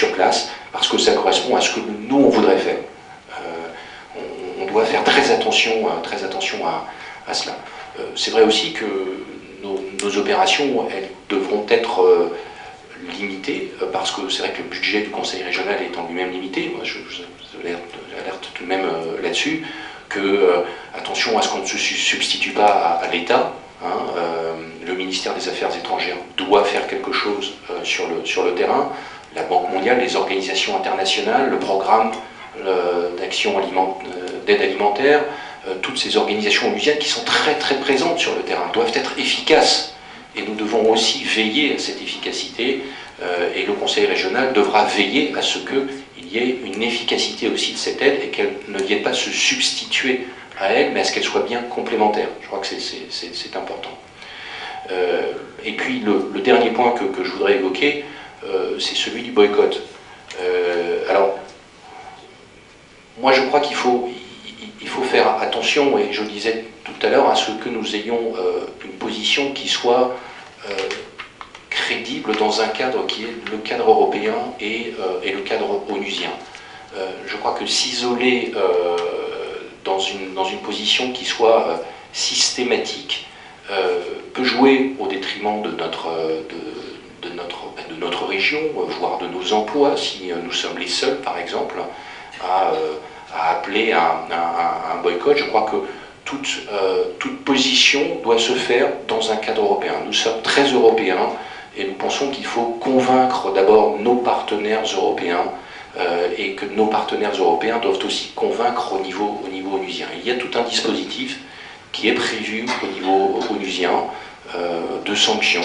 sur place, parce que ça correspond à ce que nous, on voudrait faire. On doit faire très attention à cela. C'est vrai aussi que nos opérations, elles devront être limitées, parce que c'est vrai que le budget du Conseil régional est en lui-même limité. Moi, je alerte tout de même là-dessus, que attention à ce qu'on ne se substitue pas à l'État. Le ministère des Affaires étrangères doit faire quelque chose sur le terrain. La Banque mondiale, les organisations internationales, le programme d'aide alimentaire, toutes ces organisations onusiennes qui sont très très présentes sur le terrain doivent être efficaces. Et nous devons aussi veiller à cette efficacité, et le Conseil régional devra veiller à ce qu'il y ait une efficacité aussi de cette aide et qu'elle ne vienne pas se substituer à elle, mais à ce qu'elle soit bien complémentaire. Je crois que c'est important. Et puis le dernier point que je voudrais évoquer, c'est celui du boycott. Alors, moi je crois qu'il faut faire attention, et je le disais tout à l'heure, à ce que nous ayons une position qui soit crédible dans un cadre qui est le cadre européen et le cadre onusien. Je crois que s'isoler dans une position qui soit systématique peut jouer au détriment de notre région, voire de nos emplois, si nous sommes les seuls, par exemple, à appeler à un boycott. Je crois que toute position doit se faire dans un cadre européen. Nous sommes très européens et nous pensons qu'il faut convaincre d'abord nos partenaires européens, et que nos partenaires européens doivent aussi convaincre au niveau onusien. Il y a tout un dispositif qui est prévu au niveau onusien de sanctions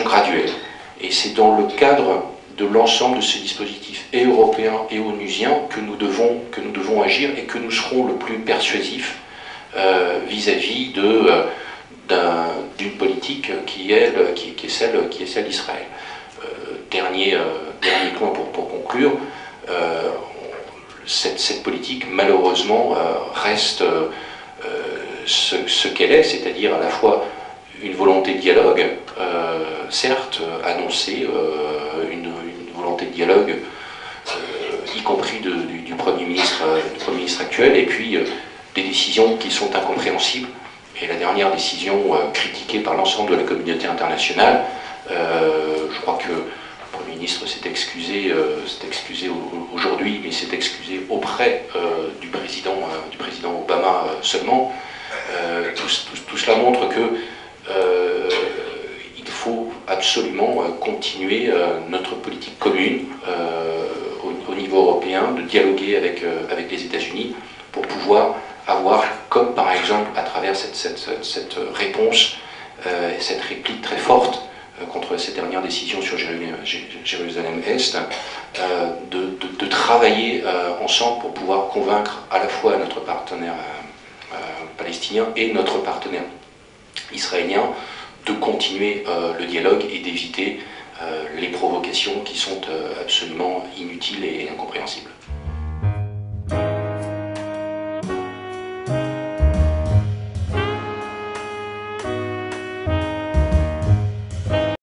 graduelles. Et c'est dans le cadre de l'ensemble de ces dispositifs, et européens et onusiens, que nous devons agir, et que nous serons le plus persuasifs vis-à-vis d'une politique qui est celle d'Israël. Dernier point pour conclure, cette politique malheureusement reste ce qu'elle est, c'est-à-dire à la fois une volonté de dialogue, certes annoncée, une volonté de dialogue, y compris du Premier ministre actuel, et puis des décisions qui sont incompréhensibles. Et la dernière décision critiquée par l'ensemble de la communauté internationale, je crois que le Premier ministre s'est excusé aujourd'hui, mais s'est excusé auprès du président Obama seulement. Tout cela montre que il faut absolument continuer notre politique commune au niveau européen, de dialoguer avec les États-Unis pour pouvoir avoir, comme par exemple à travers cette réponse, cette réplique très forte contre cette dernière décision sur Jérusalem-Est, de travailler ensemble pour pouvoir convaincre à la fois notre partenaire palestinien et notre partenaire israélien de continuer le dialogue et d'éviter les provocations qui sont absolument inutiles et incompréhensibles.